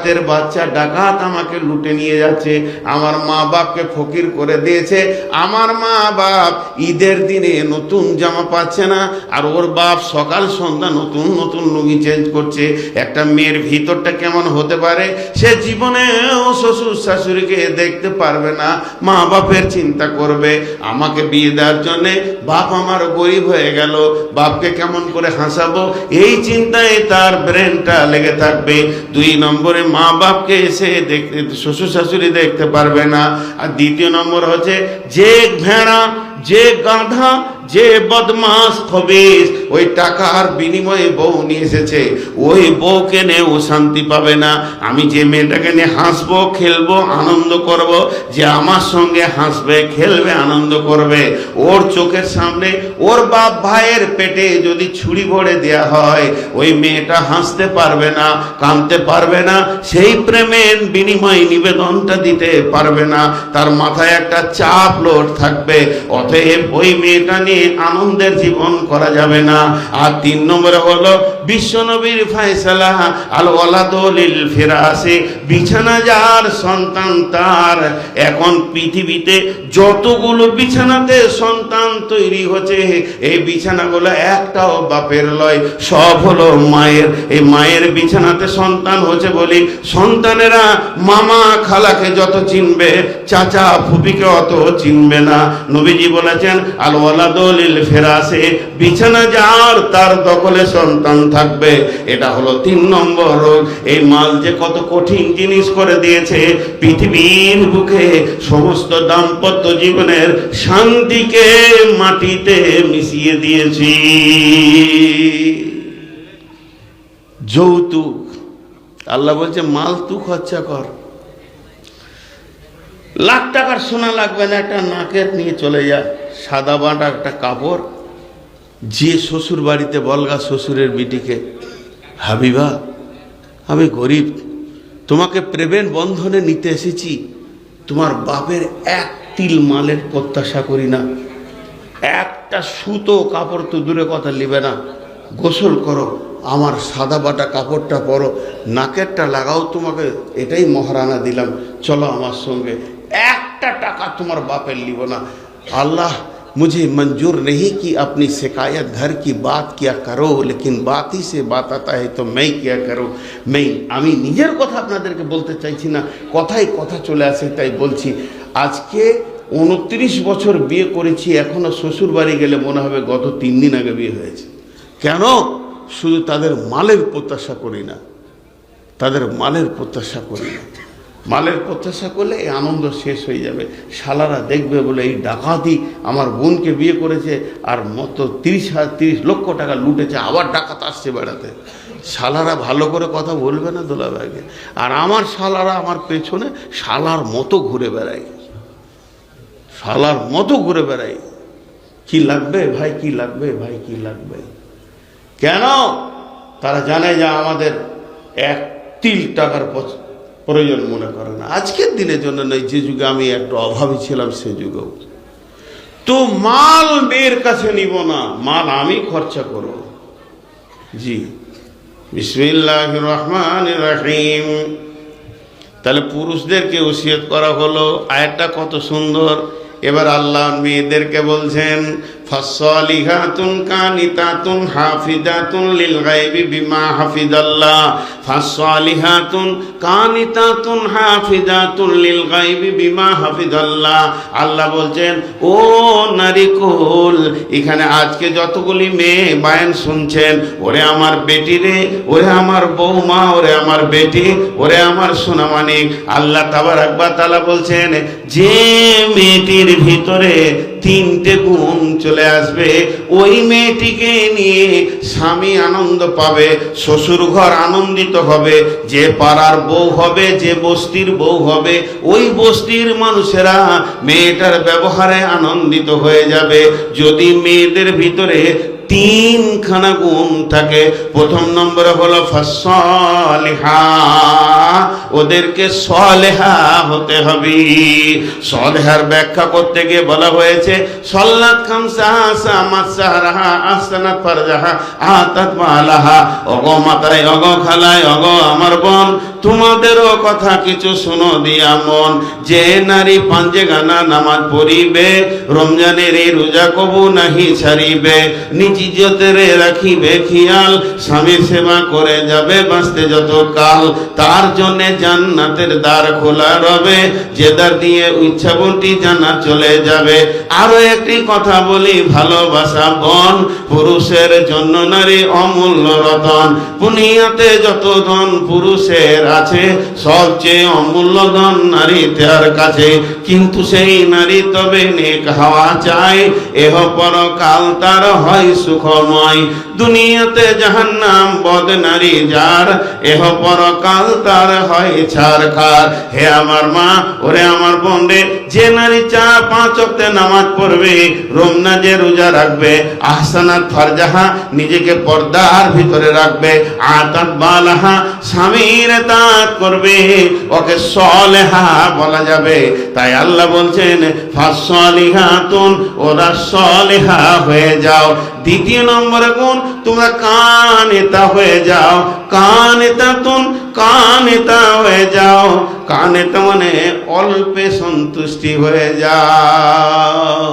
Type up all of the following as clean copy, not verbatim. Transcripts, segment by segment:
ডাকাতের বাচ্চা, ডাকাত আমাকে লুটে নিয়ে যাচ্ছে, আমার মা বাপকে ফকির করে দিয়েছে, আমার মা বাপ ঈদের দিনে নতুন জামা পাচ্ছে না, আর ওর বাপ সকাল সন্ধ্যা নতুন নতুন লুঙ্গি চেঞ্জ করছে। একটা মেয়ের ভিতরটা কেমন হতে পারে, সে জীবনেও শ্বশুর শাশুড়িকে দেখতে পারবে না, মা বাপের চিন্তা করবে। আমাকে বিয়ে দেওয়ার জন্যে বাপ আমার গরিব হয়ে গেল, বাপকে কেমন করে হাসাবো, এই চিন্তায় তার ব্রেনটা লেগে থাকবে। 2 নম্বরে মা বাপকে এসে দেখতে, শ্বশুর শাশুড়ি দেখতে পারবে না। আর 2 নম্বর হচ্ছে যে ভেড়া, যে গাধা, যে বদমাস খবিস ওই টাকার বিনিময়ে বউ নিয়ে এসেছে, ওই বউকে নিয়ে ও শান্তি পাবে না। আমি যে মেয়েটাকে নিয়ে হাসবো, খেলবো, আনন্দ করব, যে আমার সঙ্গে হাসবে, খেলবে, আনন্দ করবে, ওর চোখের সামনে ওর বাপ ভাইয়ের পেটে যদি ছুরি ভরে দেয়া হয়, ওই মেয়েটা হাসতে পারবে না, কাঁদতে পারবে না, সেই প্রেমের বিনিময় নিবেদনটা দিতে পারবে না, তার মাথায় একটা চাপ লোড থাকবে। অতএব ওই মেয়েটা নিয়ে আনন্দের জীবন করা যাবে না। আর 3 নম্বরে হলো বিশ্বনবীর ফয়সালা, আল ওয়ালাদু লিল ফিরাসি, বিছানা যার সন্তান তার। এখন পৃথিবীতে যতগুলো বিছানাতে সন্তান তৈরি হচ্ছে, এই বিছানাগুলো একটাও বাপের লয়, সব হলো মায়ের। এই মায়ের বিছানাতে সন্তান হচ্ছে বলি সন্তানেরা মামা খালাকে যত চিনবে, চাচা ফুপিকে অত চিনবে না। নবীজি বলেছেন আল ওয়ালাদু লিল ফিরাসি, বিছানা যার তার দখলে সন্তান থাকবে। এটা হলো 3 নম্বর রোগ। এই মাল যে কত কঠিন জিনিস করে দিয়েছে, পৃথিবীর বুকে সমস্ত দাম্পত্য জীবনের শান্তিকে মাটিতে মিশিয়ে দিয়েছি। যৌতুক, আল্লাহ বলছে মাল তু খরচা কর, লাখ টাকার সোনা লাগবে না, একটা নাকের নিয়ে চলে যা, সাদা বাঁটা একটা কাপড়। যে শ্বশুর বাড়িতে বলগা শ্বশুরের বিটিকে, হাবিবা আমি গরিব, তোমাকে প্রেমের বন্ধনে নিতে এসেছি, তোমার বাপের 1 তিল মালের প্রত্যাশা করি না, একটা সুতো কাপড় তো দূরে কথা নিবে না, গোসল করো, আমার সাদা বাটা কাপড়টা পরো, নাকেরটা লাগাও, তোমাকে এটাই মহারানা দিলাম, চলো আমার সঙ্গে, 1 টাকা তোমার বাপের লিব না। अल्लाह मुझे मंजूर नहीं कि अपनी शिकायत घर की बात किया करो, लेकिन बात ही से बात आता है तो मैं क्या करूँ। मैं আমি নিজের কথা আপনাদেরকে বলতে চাইছি না, কথাই কথা চলে আসে তাই বলছি। আজকে 29 বছর বিয়ে করেছি, এখনো শ্বশুর বাড়ি গেলে মনে হবে গত 3 দিন আগে বিয়ে হয়েছে। কেন? শুধু তাদের মালের প্রত্যাশা করি না, তাদের মালের প্রত্যাশা করি না। মালের প্রত্যাশা করলে এই আনন্দ শেষ হয়ে যাবে। শালারা দেখবে বলে এই ডাকাতি আমার বোনকে বিয়ে করেছে, আর মতো 30 লক্ষ টাকা লুটেছে, আবার ডাকাত আসছে বেড়াতে। শালারা ভালো করে কথা বলবে না দোলাভাইকে, আর আমার শালারা আমার পেছনে শালার মতো ঘুরে বেড়ায়, শালার মতো ঘুরে বেড়ায়। কি লাগবে ভাই, কি লাগবে ভাই, কি লাগবে? কেন? তারা জানে যে আমাদের 1 তিল টাকার প্রয়োজন মনে করে না। আজকের দিনের জন্য নয়, যে যুগে আমি একটু অভাবী ছিলাম সে যুগেও। তো মাল মেয়ের কাছে নিব না, মাল আমি খরচা করব। জি, বিসমিল্লাহির রহমানির রহিম। তাহলে পুরুষদেরকে ওসিয়ত করা হলো, আয়াতটা কত সুন্দর। এবার আল্লাহ মেয়েদেরকে বলছেন ফাসসালিহাতুন কানিতাতুন হাফিজাতুন লিল গায়বি বিমা হাফিজাল্লাহ। ফাসসালিহাতুন কানিতাতুন হাফিজাতুন লিল গায়বি বিমা হাফিজাল্লাহ। আল্লাহ বলছেন ও নারীকুল, এখানে আজকে যতগুলি মেয়ে বায়ান শুনছেন, ওরে আমার বেটি রে, ওরে আমার বৌমা, ওরে আমার বেটি, ওরে আমার সোনামানিক, আল্লাহ তাবারাক ওয়া তাআলা বলছেন যে মেয়েটির ভিতরে 3টে গুণ চলে আসবে, ওই মেয়েটিকে নিয়ে স্বামী আনন্দ পাবে, শ্বশুর ঘর আনন্দিত হবে, যে পাড়ার বউ হবে, যে বস্তির বউ হবে, ওই বস্তির মানুষেরা মেয়েটার ব্যবহারে আনন্দিত হয়ে যাবে। যদি মেয়েদের ভিতরে 3খানা গুণ থাকে, প্রথম নম্বরে হলো ফাসসালিহা, ওদেরকে সলেহা হতে হবে। সলেহার ব্যাখ্যা করতে গিয়ে বলা হয়েছে সল্লাত খামসা সামাত সাহরাহা আহসানাত ফারজাহা আতাত মালাহা। ওগো মাতায়, ওগো খালায়, ওগো আমার বোন, তোমাদেরও কথা কিছু শুনো দিয়া মন। যে নারী পাঞ্জে গানা নামাজ পড়িবে, রমজানের এই রোজা কবু নাহি ছাড়িবে, নিজ ইজ্জতের রাখিবে খেয়াল, স্বামীর সেবা করে যাবে বাঁচতে যত কাল, তার জন্য জান্নাতের দ্বার খোলা রবে, যে দ্বার দিয়ে ইচ্ছা বন্টি জান্নাত চলে যাবে। আরো একটি কথা বলি, ভালোবাসা বন, পুরুষের জন্য নারী অমূল্য রতন। দুনিয়াতে যত ধন পুরুষের আছে, সবচেয়ে অমূল্য ধন নারী তার কাছে। কিন্তু সেই নারী তবে নেক হওয়া চায়, এহ পরকাল তার হয় সুখময়। দুনিয়াতে জাহান্নাম বদ নারী যার, এহ পরকাল তার হয় ছারখার। হে আমার মা, ওরে আমার বোন রে, যে নারী 4-5 ওয়াক্ত নামাজ পড়বে, রমজানে রোজা রাখবে, আহসানাত ফারজাহা নিজেকে পর্দার ভিতরে রাখবে, আতাত বালাহা স্বামীর তাত করবে, ওকে সলেহা বলা যাবে। তাই আল্লাহ বলছেন ফাসলিহাতুন, ওরা সলেহা হয়ে যাও। দ্বিতীয় নম্বরে গুণ, তোমরা কানেতা হয়ে যাও। কানেতাতুন, কানেতা হয়ে যাও। কানেতা মানে অল্পে সন্তুষ্টি হয়ে যাও।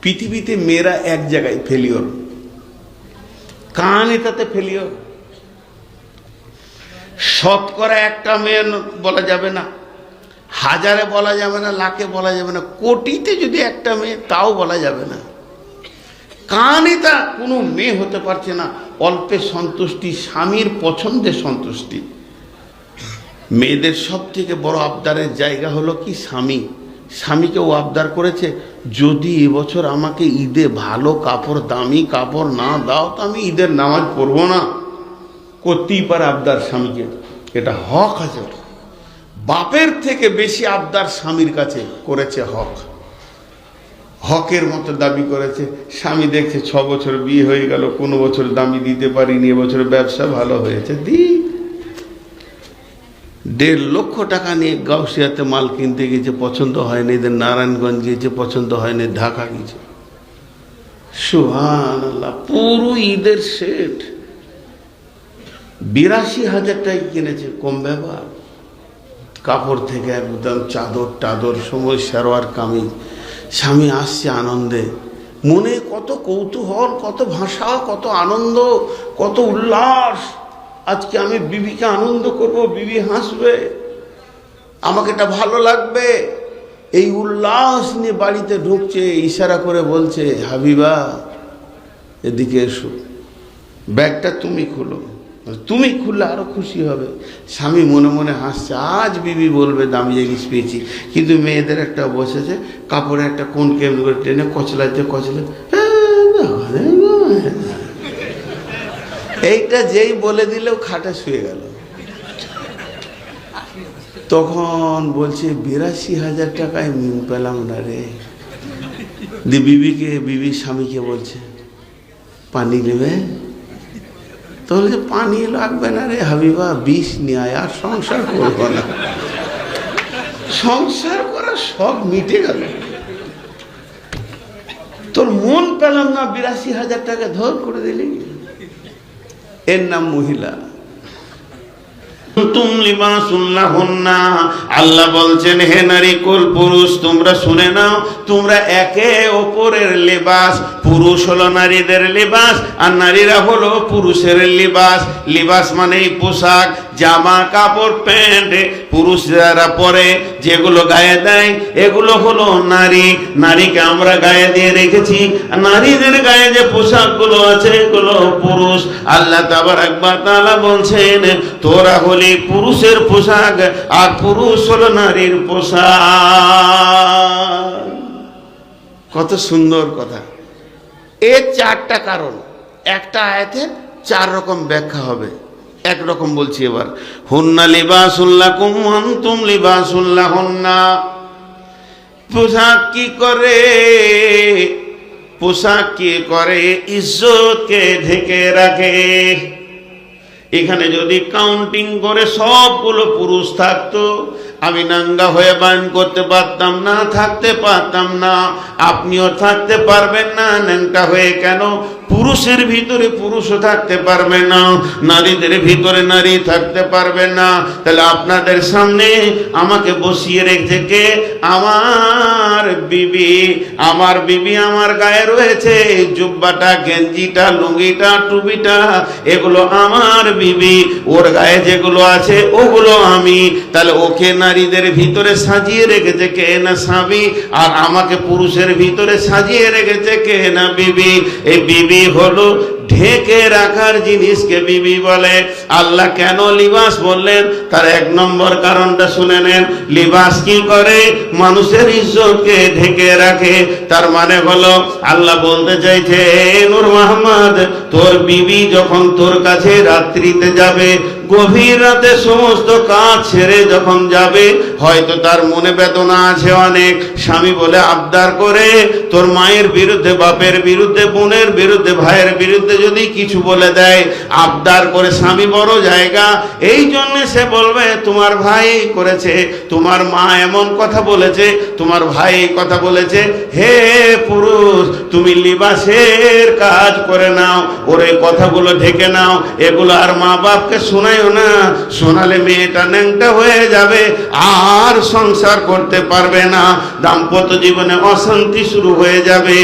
পৃথিবীতে মেয়েরা এক জায়গায় ফেলিওর, কানেতাতে ফেলিওর। শতকরা একটা মেয়ে বলা যাবে না, হাজারে বলা যাবে না, লাখে বলা যাবে না, কোটিতে যদি একটা মেয়ে তাও বলা যাবে না। কানেতা কোনো মেয়ে হতে পারছে না। অল্পে সন্তুষ্টি, স্বামীর পছন্দে সন্তুষ্টি। মেয়েদের সব থেকে বড় আবদারের জায়গা হলো কি স্বামী। স্বামীকে ও আবদার করেছে, যদি এবছর আমাকে ঈদে ভালো কাপড়, দামি কাপড় না দাও তো আমি ঈদের নামাজ পড়বো না। করতেই পারে আবদার স্বামীকে, এটা হক আছে। বাপের থেকে বেশি আবদার স্বামীর কাছে করেছে হক, হকের মতো দাবি করেছে। স্বামী দেখছে 6 বছর বিয়ে হয়ে গেল, কোনো বছর দামি দিতে পারিনি, এবছর ব্যবসা ভালো হয়েছে, দি 1.5 লক্ষ টাকা নিয়ে গাউসিয়াতে মাল কিনতে গেছে, পছন্দ হয়নি। এদের নারায়ণগঞ্জ গিয়েছে, পছন্দ হয়নি, ঢাকা গেছে। সুবহানাল্লাহ, পুরো ঈদের সেট 82,000 টাকা কিনেছে। কম ব্যাপার? কাপড় থেকে একদম চাদর টাদর সময় সালোয়ার কামিজ। স্বামী আসছে আনন্দে, মনে কত কৌতূহল, কত ভাষা, কত আনন্দ, কত উল্লাস। আজকে আমি বিবিকে আনন্দ করব, বিবি হাসবে, আমাকে এটা ভালো লাগবে। এই উল্লাস নিয়ে বাড়িতে ঢুকছে, ইশারা করে বলছে, হাবিবা এদিকে এসো, ব্যাগটা তুমি খুলো। তুমি খুললে আরো খুশি হবে। স্বামী মনে মনে হাসছে, আজ বিবি বলবে দামি জিনিস পেয়েছি। কিন্তু মেয়েদের একটা বসেছে, কাপড়ে একটা কোন কেমন করে টেনে কচলাইতে কচলে, এইটা যেই বলে দিলেও খাটে শুয়ে গেল। তখন বলছে 82,000 টাকায় মিল পেলাম না রে। বিবি স্বামীকে বলছে, পানি নেবে? তো বলছে, পানি লাগবে না রে হাবিবা, বিষ নিয়ে আয়, আর সংসার করবো না। সংসার করা সব মিটে গেল। তোর মন পেলাম না, 82,000 টাকা ধর করে দিলি। এর নাম মহিলা। আল্লাহ বলছেন, হে নারী কুল পুরুষ, তোমরা শুনে নাও, তোমরা একে অপরের লেবাস। পুরুষ হলো নারীদের লেবাস, আর নারীরা হলো পুরুষের লেবাস। লেবাস মানে পোশাক, জামা কাপড়, প্যান্ট। পুরুষ যারা পরে, যেগুলো গায়ে দেয়, এগুলো হলো নারী। নারীকে আমরা গায়ে দিয়ে রেখেছি। নারীদের গায়ে যে পোশাকগুলো আছে, এগুলো পুরুষ। আল্লাহ তাবারাক ওয়া তাআলা বলছেন, তোরা হলি পুরুষের পোশাক, আর পুরুষ হলো নারীর পোশাক। কত সুন্দর কথা। এর 4টা কারণ, একটা আয়াতে 4 রকম ব্যাখ্যা হবে। একরকম বলছি এবার, হুন্না লিবাসুল লাকুম ওয়া আনতুম লিবাসুল লাহুন্না। পোশাক কি করে? পোশাক কি করে? ইজ্জতকে ঢেকে রাখে। এখানে যদি কাউন্টিং করে সবগুলো পুরুষ থাকতো, আমি নাঙ্গা হয়ে বায়ন করতে পারতাম না, থাকতে পারতাম না। আপনিও থাকতে পারবেন না ন্যাংটা হয়ে। কেন? পুরুষের ভিতরে পুরুষও থাকতে পারবে না, নারীদের ভিতরে নারী থাকতে পারবে না। তাহলে আপনাদের সামনে আমাকে বসিয়ে রেখেছে কে? আমার বিবি। আমার বিবি আমার গায়ে রয়েছে, জুব্বাটা, গেঞ্জিটা, লুঙ্গিটা, টুপিটা, এগুলো আমার বিবি। ওর গায়ে যেগুলো আছে ওগুলো আমি। তাহলে ওকে নারীদের ভিতরে সাজিয়ে রেখেছে কে? না স্বামী। আর আমাকে পুরুষের ভিতরে সাজিয়ে রেখেছে কে? না বিবি। এই বিবি হলো ঢেকে রাখার জিনিসকে বিবি বলে। আল্লাহ কেন লিবাস বললেন তার এক নম্বর কারণটা শুনে নেন। লিবাস কি করে? মানুষের ইজ্জতকে ঢেকে রাখে। তার মানে হলো আল্লাহ বলতে চাইছে, নূর মোহাম্মদ, তোর বিবি যখন তোর কাছে রাত্রিতে যাবে, গভীর রাতে সমস্ত কাজ ছেড়ে যখন যাবে, হয়তো তার মনে বেদনা আছে অনেক, স্বামী বলে আবদার করে তোর মায়ের বিরুদ্ধে, বাপের বিরুদ্ধে, বোনের বিরুদ্ধে, ভাইয়ের বিরুদ্ধে যদি কিছু বলে দেয়, আবদার করে, স্বামী বড় জায়গা, এই জন্য সে বলবে তোমার ভাই করেছে, তোমার মা এমন কথা বলেছে, তোমার ভাই এই কথা বলেছে। হে পুরুষ, তুমি লিবাসের কাজ করে নাও, ওর এই কথাগুলো ঢেকে নাও, এগুলো আর মা বাপকে শোনায়ও না। শোনালে মেয়েটা ন্যাংটা হয়ে যাবে, আর সংসার করতে পারবে না, দাম্পত্য জীবনে অশান্তি শুরু হয়ে যাবে।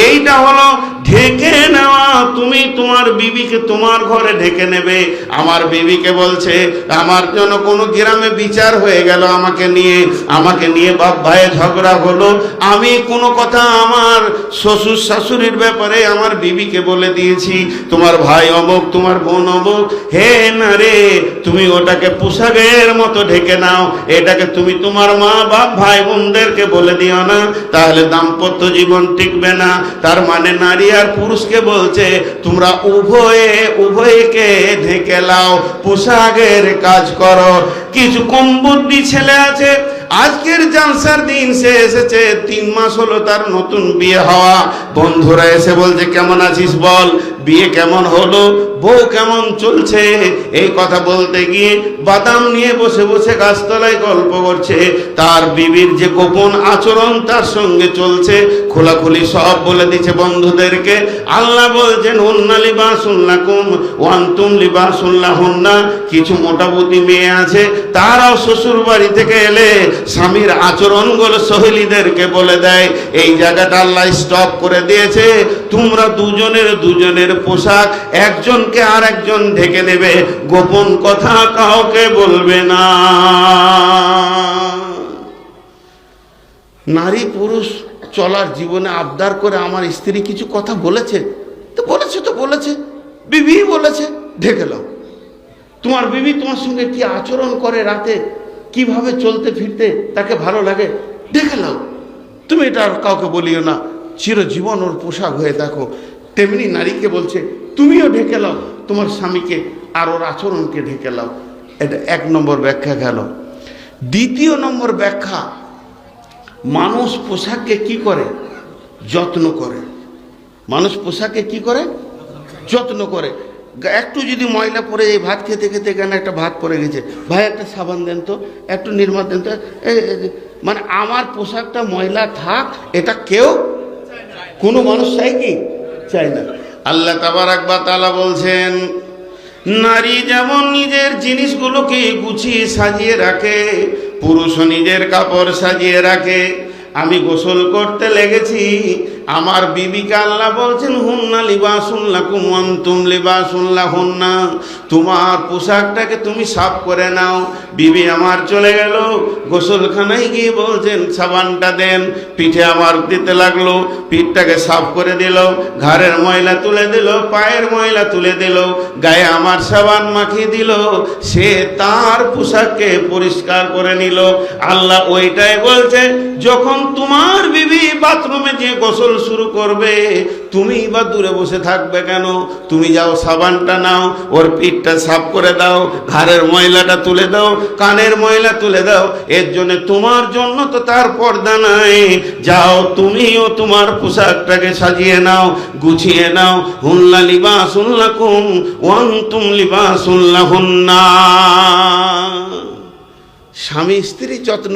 এইটা হলো ঢেকে নেওয়া। তুমি তোমার বিবিকে তোমার ঘরে ঢেকে নেবে। আমার বিবিকে বলছে, আমার জন্য কোনো গ্রামে বিচার হয়ে গেল আমাকে নিয়ে বাপ ভাইয়ে ঝগড়া হলো, আমি কোনো কথা আমার শ্বশুর শাশুড়ির ব্যাপারে আমার বিবিকে বলে দিয়েছি, তোমার ভাই অমুক, তোমার বোন অমুক। হে না রে, তুমি ওটাকে পোশাকের মতো ঢেকে নাও, এটাকে তুমি তোমার মা বাপ ভাই বোনদেরকে বলে দিও না, তাহলে দাম্পত্য জীবন টিকবে না। তার মানে নারী আর পুরুষকে বলছে তোমরা উভয়কে ঢেকে লাও, পোশাকের কাজ করো। কিছু কম বুদ্ধি ছেলে আছে, আজকের জালসার দিন সে এসেছে, 3 মাস হলো তার নতুন বিয়ে হওয়া। বন্ধুরা এসে বলছে কেমন আছিস বল, বিয়ে কেমন হলো, বউ কেমন চলছে, এই কথা বলতে গিয়ে বাদাম নিয়ে বসে বসে গাছতলায় গল্প করছে। তার বিবির যে গোপন আচরণ তার সঙ্গে চলছে, খোলাখুলি সব বলে দিচ্ছে বন্ধুদেরকে। আল্লাহ বলছেন হুন্না লিবাসুন লাকুম ওয়া আনতুম লিবাসুন লাহুন্না। কিছু মোটামুটি মেয়ে আছে, তারাও শ্বশুর বাড়ি থেকে এলে স্বামীর আচরণগুলো সহেলীদেরকে বলে দেয়। এই জায়গাটা আল্লাহ স্টপ করে দিয়েছে, তোমরা দুজনের পোশাক একজনকে আর একজন ঢেকে নেবে, গোপন কথা কাউকে বলবে না। নারী পুরুষ চলার জীবনে আবদার করে আমার স্ত্রী কিছু কথা বলেছে, তো বলেছে, বিবি বলেছে, ঢেকে নাও। তোমার বিবি তোমার সঙ্গে কি আচরণ করে, রাতে কিভাবে চলতে ফিরতে তাকে ভালো লাগে, ঢেকে নাও। তুমি এটা আর কাউকে বলিও না, চিরজীবন ওর পোশাক হয়ে থাকো। তেমনি নারীকে বলছে তুমিও ঢেকে নাও তোমার স্বামীকে, আর ওর আচরণকে ঢেকে নাও। এটা 1 নম্বর ব্যাখ্যা গেল। 2 নম্বর ব্যাখ্যা, মানুষ পোশাককে কি করে? যত্ন করে। মানুষ পোশাককে কি করে? যত্ন করে। একটু যদি ময়লা পড়ে, এই ভাত খেতে খেতে এখানে একটা ভাত পড়ে গেছে, ভাই একটা সাবান দেন তো, একটু নির্মা দেন তো, মানে আমার পোশাকটা ময়লা থাক, এটা কেউ কোনো মানুষ চাই কি? চায় না। আল্লাহ তাবারাক ওয়া তাআলা বলছেন, নারী যেমন নিজের জিনিসগুলোকে গুছিয়ে সাজিয়ে রাখে, পুরুষও নিজের কাপড় সাজিয়ে রাখে। আমি গোসল করতে লেগেছি, আমার বিবিকে আল্লাহ বলছেন হুন্না লিবাসুন লাকুম ওয়া আনতুম লিবাসুন লাহুন্না। তোমার পোশাকটাকে তুমি সাফ করে নাও। বিবি আমার চলে গেল, গোসলখানায় গিয়ে বলছেন সাবানটা দেন, পিঠে আমার দিতে লাগলো, পিঠটাকে সাফ করে দিল, ঘাড়ের ময়লা তুলে দিল, পায়ের ময়লা তুলে দিল, গায়ে আমার সাবান মাখিয়ে দিল, সে তার পোশাককে পরিষ্কার করে নিল। আল্লাহ ওইটাই বলছে, যখন তোমার বিবি বাথরুমে যে গোসল শুরু করবে, তুমি বা দূরে বসে থাকবে কেন? তুমি যাও সাবানটা নাও, ওর পিঠটা সাফ করে দাও, ঘাড়ের ময়লাটা তুলে দাও, কানের ময়লা তুলে দাও। এর জন্য তোমার জন্য তো তার পর্দা নাই। যাও তুমিও তোমার পোশাকটাকে সাজিয়ে নাও, গুছিয়ে নাও। হুন্না লিবাসুন লাকুম ওয়া আনতুম লিবাসুন লাহুন্না। স্বামী স্ত্রী যত্ন